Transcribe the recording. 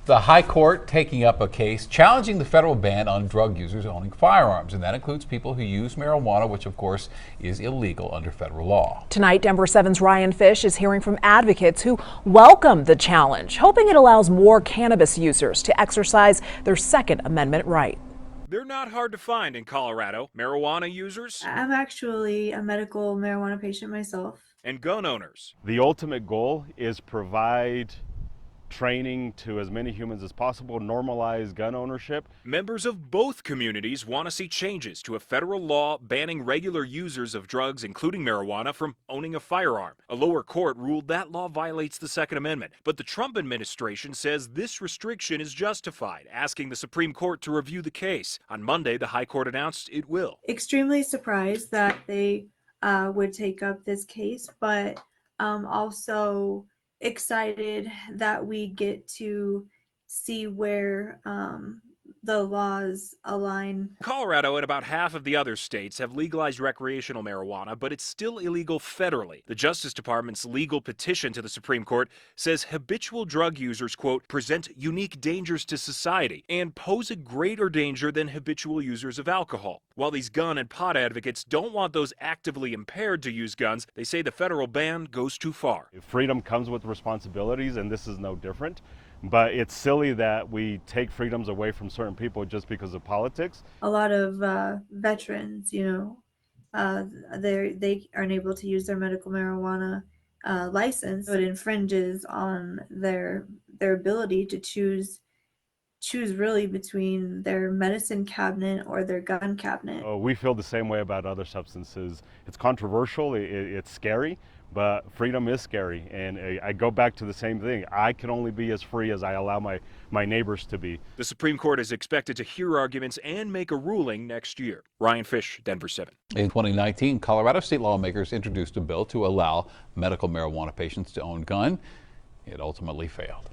The High Court taking up a case challenging the federal ban on drug users owning firearms, and that includes people who use marijuana, which of course is illegal under federal law. Tonight, Denver 7's Ryan Fish is hearing from advocates who welcome the challenge, hoping it allows more cannabis users to exercise their Second Amendment right. They're not hard to find in Colorado. Marijuana users. I'm actually a medical marijuana patient myself. And gun owners. The ultimate goal is provide training to as many humans as possible, normalize gun ownership. Members of both communities want to see changes to a federal law banning regular users of drugs, including marijuana, from owning a firearm. A lower court ruled that law violates the Second Amendment, but the Trump administration says this restriction is justified, asking the Supreme Court to review the case. On Monday, the High Court announced it will. Extremely surprised that they would take up this case, but also excited that we get to see where the laws align. Colorado and about half of the other states have legalized recreational marijuana, but it's still illegal federally. The Justice Department's legal petition to the Supreme Court says habitual drug users, quote, present unique dangers to society and pose a greater danger than habitual users of alcohol. While these gun and pot advocates don't want those actively impaired to use guns, they say the federal ban goes too far. Freedom comes with responsibilities, and this is no different. But it's silly that we take freedoms away from certain people just because of politics. A lot of veterans, they aren't able to use their medical marijuana license. So it infringes on their ability to choose really between their medicine cabinet or their gun cabinet. We feel the same way about other substances. It's controversial, it's scary, but freedom is scary. And I go back to the same thing. I can only be as free as I allow my neighbors to be. The Supreme Court is expected to hear arguments and make a ruling next year. Ryan Fish, Denver 7. In 2019, Colorado state lawmakers introduced a bill to allow medical marijuana patients to own guns. It ultimately failed.